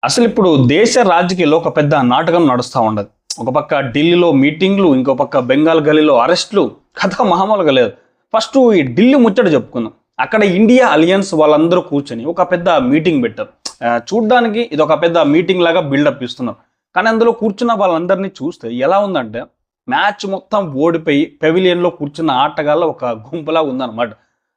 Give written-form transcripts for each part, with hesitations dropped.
అసలు ఇప్పుడు దేశ రాజకీయాల్లో ఒక పెద్ద నాటకం నడుస్తూ ఉండదు. ఒక పక్క ఢిల్లీలో మీటింగ్లు, ఇంకో పక్క బెంగాల్ గలీలో అరెస్టులు, కథ మామూలుగా లేదు. ఫస్ట్ ఈ ఢిల్లీ ముచ్చట చెప్పుకుందాం. అక్కడ ఇండియా అలయన్స్ వాళ్ళందరూ కూర్చొని ఒక పెద్ద మీటింగ్ పెట్టారు. చూడ్డానికి ఇది ఒక పెద్ద మీటింగ్ లాగా బిల్డప్ ఇస్తున్నారు. కానీ అందులో కూర్చున్న వాళ్ళందరినీ చూస్తే ఎలా ఉందంటే మ్యాచ్ మొత్తం ఓడిపోయి పెవిలియన్లో కూర్చున్న ఆటగాళ్ళ ఒక గుంపులా ఉందన్నమాట.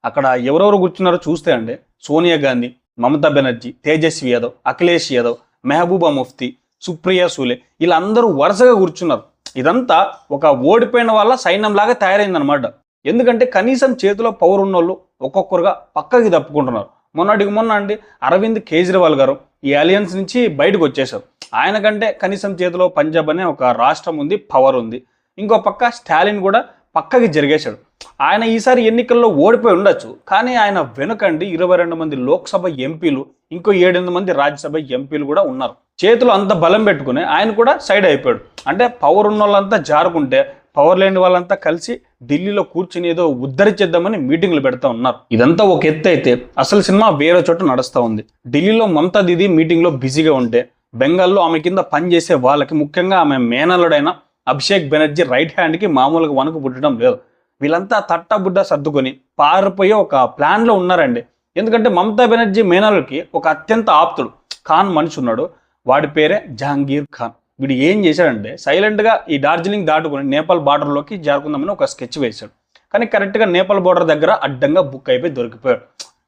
అక్కడ ఎవరెవరు కూర్చున్నారో చూస్తే అండి, సోనియా గాంధీ, మమతా బెనర్జీ, తేజస్వి యాదవ్, అఖిలేష్ యాదవ్, మెహబూబా ముఫ్తీ, సుప్రియా సూలే, వీళ్ళందరూ వరుసగా కూర్చున్నారు. ఇదంతా ఒక ఓడిపోయిన వాళ్ళ సైన్యంలాగా తయారైందనమాట. ఎందుకంటే కనీసం చేతిలో పవర్ ఉన్నోళ్ళు ఒక్కొక్కరుగా పక్కకి తప్పుకుంటున్నారు. మొన్న అండి అరవింద్ కేజ్రీవాల్ గారు ఈ అలయన్స్ నుంచి బయటకు వచ్చేశారు. ఆయన కంటే కనీసం చేతిలో పంజాబ్ అనే ఒక రాష్ట్రం ఉంది, పవర్ ఉంది. ఇంకో పక్క స్టాలిన్ కూడా పక్కకి జరిగేశాడు. ఆయన ఈసారి ఎన్నికల్లో ఓడిపోయి ఉండొచ్చు, కానీ ఆయన వెనుకండి 22 మంది లోక్సభ ఎంపీలు, ఇంకో 7 మంది రాజ్యసభ ఎంపీలు కూడా ఉన్నారు. చేతులు అంత బలం పెట్టుకుని ఆయన కూడా సైడ్ అయిపోయాడు. అంటే పవర్ ఉన్న వాళ్ళంతా జారుకుంటే పవర్ లేని వాళ్ళంతా కలిసి ఢిల్లీలో కూర్చుని ఏదో ఉద్ధరించేద్దామని మీటింగ్లు పెడతా ఉన్నారు. ఇదంతా ఒక ఎత్తు అయితే అసలు సినిమా వేరే చోట నడుస్తూ ఉంది. ఢిల్లీలో మమతా దీదీ మీటింగ్లో బిజీగా ఉంటే, బెంగాల్లో ఆమె కింద పనిచేసే వాళ్ళకి, ముఖ్యంగా ఆమె మేనల్లుడైన అభిషేక్ బెనర్జీ రైట్ హ్యాండ్కి మామూలుగా వణుకు పుట్టడం లేదు. వీళ్ళంతా తట్టబుడ్డ సర్దుకొని పారిపోయే ఒక ప్లాన్లో ఉన్నారండి. ఎందుకంటే మమతా బెనర్జీ మేనల్లుడికి ఒక అత్యంత ఆప్తుడు ఖాన్ మనిషి ఉన్నాడు. వాడి పేరే జహాంగీర్ ఖాన్. వీడు ఏం చేశాడంటే సైలెంట్గా ఈ డార్జిలింగ్ దాటుకొని నేపాల్ బార్డర్లోకి జారుకుందామని ఒక స్కెచ్ వేశాడు. కానీ కరెక్ట్గా నేపాల్ బార్డర్ దగ్గర అడ్డంగా బుక్ అయిపోయి దొరికిపోయాడు.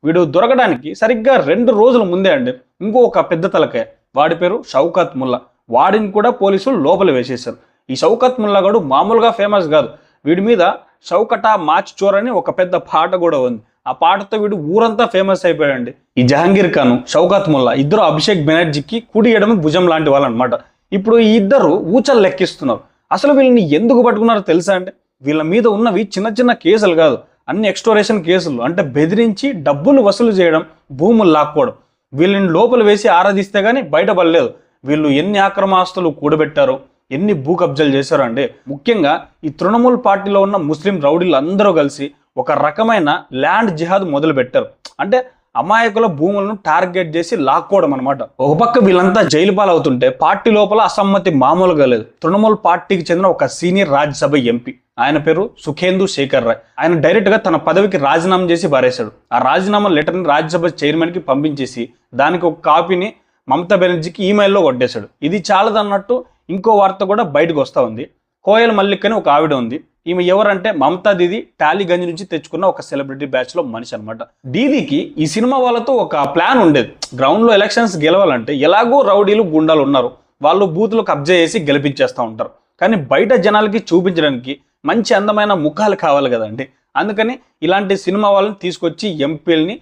వీడు దొరకడానికి సరిగ్గా 2 రోజుల ముందే అండి ఇంకో ఒక పెద్ద తలకాయ, వాడి పేరు షౌకత్ ముల్లా, వాడిని కూడా పోలీసులు లోపల వేసేశారు. ఈ షౌకత్ ముల్లా గడు మామూలుగా ఫేమస్ కాదు. వీడి మీద షౌకటా మాచ్ చోర్ అని ఒక పెద్ద పాట కూడా ఉంది. ఆ పాటతో వీడు ఊరంతా ఫేమస్ అయిపోయాడండి. ఈ జహాంగీర్ ఖాన్, షౌకత్ ముల్లా ఇద్దరు అభిషేక్ బెనర్జీకి కుడి ఎడమ భుజం లాంటి వాళ్ళు అనమాట. ఇప్పుడు ఈ ఇద్దరు ఊచలు లెక్కిస్తున్నారు. అసలు వీళ్ళని ఎందుకు పట్టుకున్నారో తెలుసా అండి? వీళ్ళ మీద ఉన్నవి చిన్న చిన్న కేసులు కాదు, అన్ని ఎక్స్టోరేషన్ కేసులు. అంటే బెదిరించి డబ్బులు వసూలు చేయడం, భూములు లాక్కోవడం. వీళ్ళని లోపల వేసి ఆరాధిస్తే కానీ బయటపడలేదు. వీళ్ళు ఎన్ని ఆక్రమాస్తులు కూడబెట్టారో, ఎన్ని భూ కబ్జాలు చేశారో అండి. ముఖ్యంగా ఈ తృణమూల్ పార్టీలో ఉన్న ముస్లిం రౌడీలు అందరూ కలిసి ఒక రకమైన ల్యాండ్ జిహాద్ మొదలు పెట్టారు. అంటే అమాయకుల భూములను టార్గెట్ చేసి లాక్కోవడం అనమాట. ఒక పక్క వీళ్ళంతా జైలు పాలవుతుంటే పార్టీ లోపల అసమ్మతి మామూలుగా లేదు. తృణమూల్ పార్టీకి చెందిన ఒక సీనియర్ రాజ్యసభ ఎంపీ, ఆయన పేరు సుఖేందు శేఖర్ రాయ్. ఆయన డైరెక్ట్ గా తన పదవికి రాజీనామా చేసి పారేశాడు. ఆ రాజీనామా లెటర్ని రాజ్యసభ చైర్మన్ కి పంపించేసి దానికి ఒక కాపీని మమతా బెనర్జీకి ఈమెయిల్లో కొట్టేశాడు. ఇది చాలదన్నట్టు ఇంకో వార్త కూడా బయటకు వస్తూ ఉంది. కోయల్ మల్లిక్ అని ఒక ఆవిడ ఉంది. ఈమె ఎవరంటే మమతా దీదీ టాలీగంజ్ నుంచి తెచ్చుకున్న ఒక సెలబ్రిటీ బ్యాచ్ లో మనిషి అనమాట. దీదీకి ఈ సినిమా వాళ్ళతో ఒక ప్లాన్ ఉండేది. గ్రౌండ్ లో ఎలక్షన్స్ గెలవాలంటే ఎలాగో రౌడీలు గుండాలు ఉన్నారు, వాళ్ళు బూతులు కబ్జా చేసి గెలిపించేస్తూ ఉంటారు. కానీ బయట జనాలకి చూపించడానికి మంచి అందమైన ముఖాలు కావాలి కదండి. అందుకని ఇలాంటి సినిమా వాళ్ళని తీసుకొచ్చి ఎంపీలని,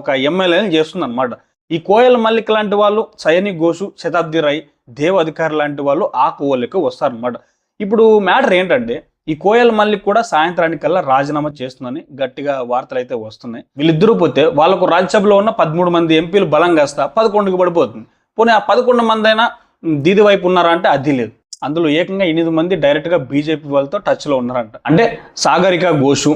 ఒక ఎమ్మెల్యేని చేస్తుంది అనమాట. ఈ కోయల్ మల్లిక్ లాంటి వాళ్ళు, సయని ఘోష్, శతాబ్ది రాయ్, దేవ్ అధికారి లాంటి వాళ్ళు ఆ కోవలకు వస్తారనమాట. ఇప్పుడు మ్యాటర్ ఏంటంటే ఈ కోయల్ మల్లిక్ కూడా సాయంత్రానికల్లా రాజీనామా చేస్తుందని గట్టిగా వార్తలు అయితే వస్తున్నాయి. వీళ్ళిద్దరూ పోతే వాళ్ళకు రాజ్యసభలో ఉన్న 13 మంది ఎంపీలు బలం కాస్త 11కి పడిపోతుంది. పోనీ ఆ 11 మంది అయినా దీది వైపు ఉన్నారా అంటే అది లేదు. అందులో ఏకంగా 8 మంది డైరెక్ట్గా బీజేపీ వాళ్ళతో టచ్లో ఉన్నారంట. అంటే సాగరిక ఘోష్,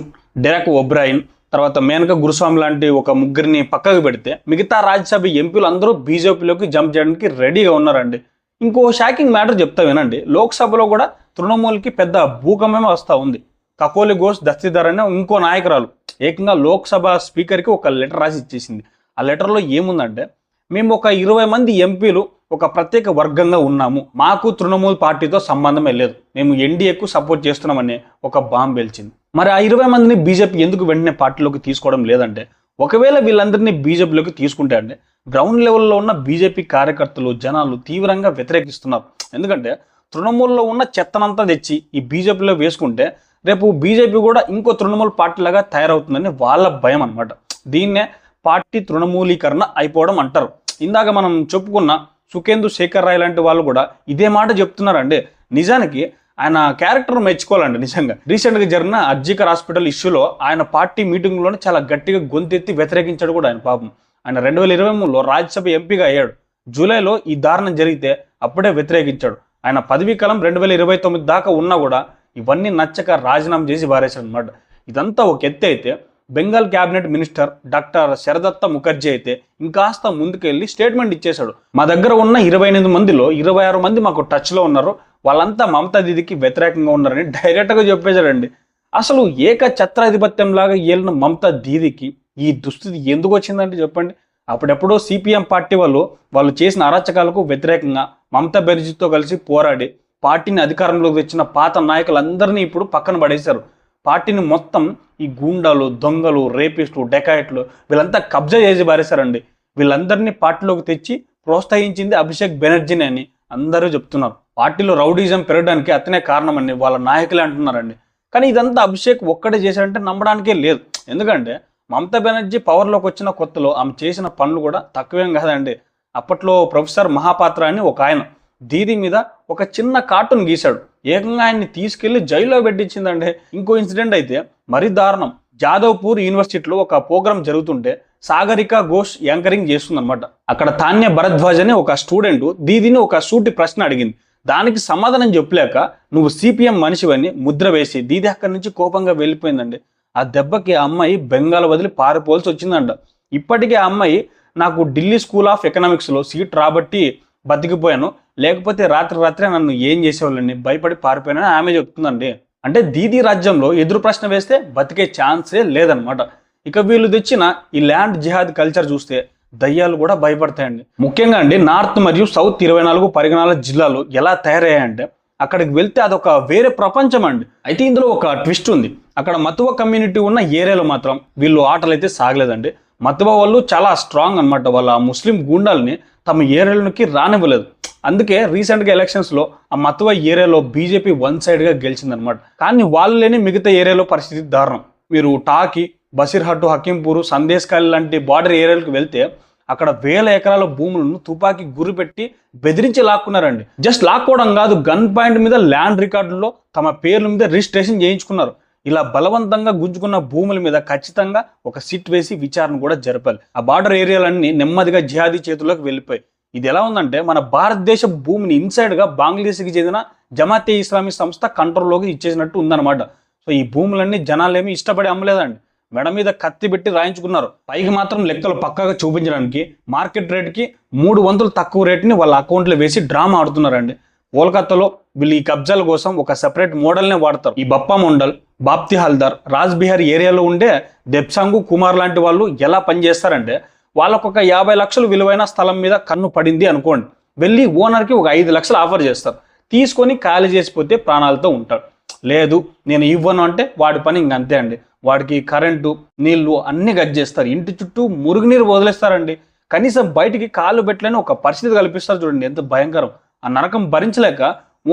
డెరెక్ ఒబ్రాయిన్, తర్వాత మేనకా గురుస్వామి లాంటి ఒక ముగ్గురిని పక్కకు పెడితే మిగతా రాజ్యసభ ఎంపీలు అందరూ బీజేపీలోకి జంప్ చేయడానికి రెడీగా ఉన్నారండి. ఇంకో షాకింగ్ మ్యాటర్ చెప్తా వినండి. లోక్సభలో కూడా తృణమూల్కి పెద్ద భూకంపమే వస్తూ ఉంది. కకోలి ఘోష్ దస్తీదార్ అనే ఇంకో నాయకురాలు ఏకంగా లోక్సభ స్పీకర్కి ఒక లెటర్ రాసి ఇచ్చేసింది. ఆ లెటర్లో ఏముందంటే, మేము ఒక 20 మంది ఎంపీలు ఒక ప్రత్యేక వర్గంగా ఉన్నాము, మాకు తృణమూల్ పార్టీతో సంబంధమే లేదు, మేము ఎన్డీఏకు సపోర్ట్ చేస్తున్నామని ఒక బాంబు పేల్చింది. మరి ఆ 20 మందిని బీజేపీ ఎందుకు వెంటనే పార్టీలోకి తీసుకోవడం లేదంటే, ఒకవేళ వీళ్ళందరినీ బీజేపీలోకి తీసుకుంటే అంటే గ్రౌండ్ లెవెల్లో ఉన్న బీజేపీ కార్యకర్తలు, జనాలు తీవ్రంగా వ్యతిరేకిస్తున్నారు. ఎందుకంటే తృణమూల్లో ఉన్న చెత్తనంతా తెచ్చి ఈ బీజేపీలో వేసుకుంటే రేపు బీజేపీ కూడా ఇంకో తృణమూల్ పార్టీలాగా తయారవుతుందని వాళ్ళ భయం అనమాట. దీన్నే పార్టీ తృణమూలీకరణ అయిపోవడం అంటారు. ఇందాక మనం చెప్పుకున్న సుఖేందు శేఖర్ రాయ్ లాంటి వాళ్ళు కూడా ఇదే మాట చెప్తున్నారండి. నిజానికి ఆయన క్యారెక్టర్ మెచ్చుకోవాలండి. నిజంగా రీసెంట్గా జరిగిన అర్జికర్ హాస్పిటల్ ఇష్యూలో ఆయన పార్టీ మీటింగ్లోనే చాలా గట్టిగా గొంతెత్తి వ్యతిరేకించాడు కూడా ఆయన. పాపం ఆయన 2023లో రాజ్యసభ ఎంపీగా అయ్యాడు. జూలైలో ఈ దారుణం జరిగితే అప్పుడే వ్యతిరేకించాడు. ఆయన పదవీ కాలం 2029 దాకా ఉన్నా కూడా ఇవన్నీ నచ్చక రాజీనామా చేసి పారేశాడు అనమాట. ఇదంతా ఒక ఎత్తు అయితే Bengal cabinet minister doctor Sharadatta Mukherjee అయితే ఇంకాస్త ముందుకెళ్ళి స్టేట్మెంట్ ఇచ్చేశాడు. మా దగ్గర ఉన్న 28 మందిలో 26 మంది మాకు టచ్లో ఉన్నారు, వాళ్ళంతా మమతా దీదీకి వ్యతిరేకంగా ఉన్నారని డైరెక్ట్గా చెప్పేశాడండి. అసలు ఏక ఛత్రాధిపత్యం లాగా ఏలిన మమతా దీదీకి ఈ దుస్థితి ఎందుకు వచ్చిందంటే చెప్పండి. అప్పుడెప్పుడో సిపిఎం పార్టీ వాళ్ళు చేసిన అరాచకాలకు వ్యతిరేకంగా మమతా బెనర్జీతో కలిసి పోరాడి పార్టీని అధికారంలోకి తెచ్చిన పాత నాయకులందరినీ ఇప్పుడు పక్కన పడేశారు. పార్టీని మొత్తం ఈ గూండాలు, దొంగలు, రేపిస్టులు, డెకాయిట్లు వీళ్ళంతా కబ్జా చేసి పారేశారండి. వీళ్ళందరినీ పార్టీలోకి తెచ్చి ప్రోత్సహించింది అభిషేక్ బెనర్జీని అని అందరూ చెప్తున్నారు. పార్టీలో రౌడీజం పెరగడానికి అతనే కారణమని వాళ్ళ నాయకులే అంటున్నారండి. కానీ ఇదంతా అభిషేక్ ఒక్కడే చేశాడంటే నమ్మడానికే లేదు. ఎందుకంటే మమతా బెనర్జీ పవర్లోకి వచ్చిన కొత్తలో ఆమె చేసిన పనులు కూడా తక్కువేం కాదండి. అప్పట్లో ప్రొఫెసర్ మహాపాత్ర అని ఒక ఆయన దీదీ మీద ఒక చిన్న కార్టూన్ గీశాడు. ఏకంగా ఆయన్ని తీసుకెళ్లి జైల్లో పెట్టించిందండి. ఇంకో ఇన్సిడెంట్ అయితే మరీ దారుణం. జాదవ్పూర్ యూనివర్సిటీలో ఒక ప్రోగ్రామ్ జరుగుతుంటే సాగరిక ఘోష్ యాంకరింగ్ చేస్తుందన్నమాట. అక్కడ తాన్య భరద్వాజ్ అని ఒక స్టూడెంట్ దీదీని ఒక సూటి ప్రశ్న అడిగింది. దానికి సమాధానం చెప్పలేక నువ్వు సిపిఎం మనిషివని ముద్ర వేసి దీది అక్కడి నుంచి కోపంగా వెళ్ళిపోయిందండి. ఆ దెబ్బకి ఆ అమ్మాయి బెంగాల్ వదిలి పారిపోవాల్సి వచ్చిందంట. ఇప్పటికే ఆ అమ్మాయి నాకు ఢిల్లీ స్కూల్ ఆఫ్ ఎకనామిక్స్లో సీట్ రాబట్టి బతికిపోయాను, లేకపోతే రాత్రి నన్ను ఏం చేసేవాళ్ళని భయపడి పారిపోయానని ఆమె చెప్తుందండి. అంటే దీదీ రాజ్యంలో ఎదురు ప్రశ్న వేస్తే బతికే ఛాన్సే లేదనమాట. ఇక వీళ్ళు తెచ్చిన ఈ ల్యాండ్ జిహాద్ కల్చర్ చూస్తే దయ్యాలు కూడా భయపడతాయండి. ముఖ్యంగా అండి నార్త్ మరియు సౌత్ 24 పరిగణాల జిల్లాలు ఎలా తయారయ్యాయంటే అక్కడికి వెళ్తే అదొక వేరే ప్రపంచం అండి. అయితే ఇందులో ఒక ట్విస్ట్ ఉంది. అక్కడ మతువ కమ్యూనిటీ ఉన్న ఏరియాలో మాత్రం వీళ్ళు ఆటలు అయితే సాగలేదండి. మతువ వాళ్ళు చాలా స్ట్రాంగ్ అనమాట. వాళ్ళ ముస్లిం గూండాల్ని తమ ఏరియాలోకి రానివ్వలేదు. అందుకే రీసెంట్గా ఎలక్షన్స్లో ఆ మతువ ఏరియాలో బీజేపీ వన్ సైడ్గా గెలిచిందనమాట. కానీ వాళ్ళు లేని మిగతా ఏరియాలో పరిస్థితి దారుణం. మీరు టాకి, బసిర్హట్టు, హకీంపూర్, సందేశ్కాలి లాంటి బార్డర్ ఏరియాలకు వెళ్తే అక్కడ వేల ఎకరాల భూములను తుపాకీ గురి పెట్టి బెదిరించి లాక్కున్నారండి. జస్ట్ లాక్కోవడం కాదు, గన్ పాయింట్ మీద ల్యాండ్ రికార్డుల్లో తమ పేర్ల మీద రిజిస్ట్రేషన్ చేయించుకున్నారు. ఇలా బలవంతంగా గుంజుకున్న భూముల మీద ఖచ్చితంగా ఒక సిట్ వేసి విచారణ కూడా జరపాలి. ఆ బార్డర్ ఏరియాలన్నీ నెమ్మదిగా జిహాదీ చేతుల్లోకి వెళ్ళిపోయి ఇది ఎలా ఉందంటే మన భారతదేశ భూమిని ఇన్సైడ్గా బంగ్లాదేశ్కి చెందిన జమాతే ఇస్లామీ సంస్థ కంట్రోల్లోకి ఇచ్చేసినట్టు ఉందన్నమాట. సో ఈ భూములన్నీ జనాలేమీ ఇష్టపడి అమ్మలేదండి. మెడ మీద కత్తి పెట్టి రాయించుకున్నారు. పైకి మాత్రం లెక్కలు పక్కాగా చూపించడానికి మార్కెట్ రేట్కి 300 తక్కువ రేట్ని వాళ్ళ అకౌంట్లో వేసి డ్రామా ఆడుతున్నారండి. కోల్కతాలో వీళ్ళు ఈ కబ్జాల కోసం ఒక సెపరేట్ మోడల్నే వాడతారు. ఈ బప్పా మండల్, బాప్తి హల్దార్, రాజ్ బిహార్ ఏరియాలో ఉండే దెబ్సాంగు కుమార్ లాంటి వాళ్ళు ఎలా పనిచేస్తారంటే వాళ్ళకు ఒక 50 లక్షలు విలువైన స్థలం మీద కన్ను పడింది అనుకోండి, వెళ్ళి ఓనర్కి ఒక 5 లక్షలు ఆఫర్ చేస్తారు. తీసుకొని ఖాళీ చేసిపోతే ప్రాణాలతో ఉంటాడు. లేదు నేను ఇవ్వను అంటే వాడి పని ఇంకంతే అండి. వాడికి కరెంటు, నీళ్లు అన్ని గట్ చేస్తారు. ఇంటి చుట్టూ మురుగునీరు వదిలేస్తారండి. కనీసం బయటికి కాళ్ళు పెట్టలేని ఒక పరిస్థితి కల్పిస్తారు. చూడండి ఎంత భయంకరం. ఆ నరకం భరించలేక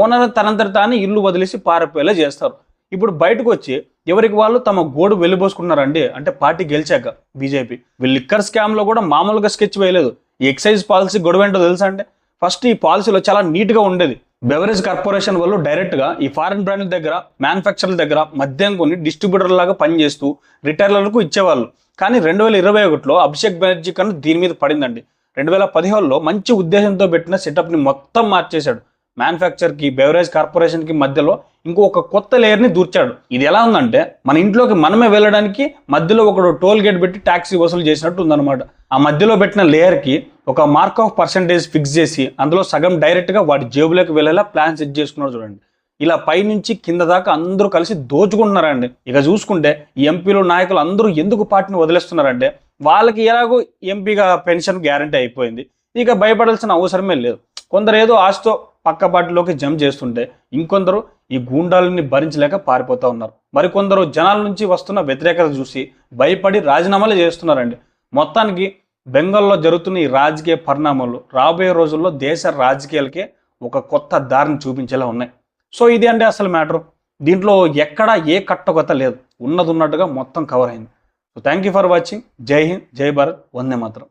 ఓనర్ తనంతట తానే ఇల్లు వదిలేసి పారిపోయేలా చేస్తారు. ఇప్పుడు బయటకు వచ్చి ఎవరికి వాళ్ళు తమ గోడు వెళ్ళిపోసుకున్నారండి. అంటే పార్టీ గెలిచాక బీజేపీ వీళ్ళు లిక్కర్ స్కామ్లో కూడా మామూలుగా స్కెచ్ వేయలేదు. ఈ ఎక్సైజ్ పాలసీ గొడవ ఏంటో తెలుసా అంటే ఫస్ట్ ఈ పాలసీలో చాలా నీట్గా ఉండేది. బెవరేజ్ కార్పొరేషన్ వాళ్ళు డైరెక్ట్గా ఈ ఫారిన్ బ్రాండ్ల దగ్గర, మ్యానుఫ్యాక్చర్ల దగ్గర మద్యం కొని డిస్ట్రిబ్యూటర్ లాగా పనిచేస్తూ రిటైలర్లకు ఇచ్చేవాళ్ళు. కానీ 2021లో అభిషేక్ బెనర్జీ కన్నా దీని మీద పడిందండి. 2017లో మంచి ఉద్దేశంతో పెట్టిన సెటప్ని మొత్తం మార్చేశాడు. మ్యానుఫ్యాక్చర్కి, బెవరేజ్ కార్పొరేషన్కి మధ్యలో ఇంకొక కొత్త లేయర్ని దూర్చాడు. ఇది ఎలా ఉందంటే మన ఇంట్లోకి మనమే వెళ్ళడానికి మధ్యలో ఒకడు టోల్ గేట్ పెట్టి ట్యాక్సీ వసూలు చేసినట్టు ఉందన్నమాట. ఆ మధ్యలో పెట్టిన లేయర్కి ఒక మార్క్ ఆఫ్ పర్సెంటేజ్ ఫిక్స్ చేసి అందులో సగం డైరెక్ట్గా వాడి జేబులోకి వెళ్ళేలా ప్లాన్ సెట్ చేసుకున్నాడు. చూడండి ఇలా పైనుంచి కింద దాకా అందరూ కలిసి దోచుకుంటున్నారండి. ఇక చూసుకుంటే ఈ ఎంపీలు, నాయకులు అందరూ ఎందుకు పార్టీని వదిలేస్తున్నారంటే వాళ్ళకి ఎలాగో ఎంపీగా పెన్షన్ గ్యారంటీ అయిపోయింది. ఇక భయపడాల్సిన అవసరమే లేదు. కొందరు ఏదో ఆశతో పక్క పార్టీలోకి జంప్ చేస్తుంటే ఇంకొందరు ఈ గూండాలని భరించలేక పారిపోతూ ఉన్నారు. మరికొందరు జనాల నుంచి వస్తున్న వ్యతిరేకత చూసి భయపడి రాజీనామాలు చేస్తున్నారండి. మొత్తానికి బెంగాల్లో జరుగుతున్న ఈ రాజకీయ పరిణామాలు రాబోయే రోజుల్లో దేశ రాజకీయాలకే ఒక కొత్త దారిని చూపించేలా ఉన్నాయి. సో ఇది అంటే అసలు మ్యాటర్. దీంట్లో ఎక్కడా ఏ కట్టకొత్త లేదు, ఉన్నది ఉన్నట్టుగా మొత్తం కవర్ అయింది. So thank you for watching. జై హింద్, జై భారత్, వందే మాతరం.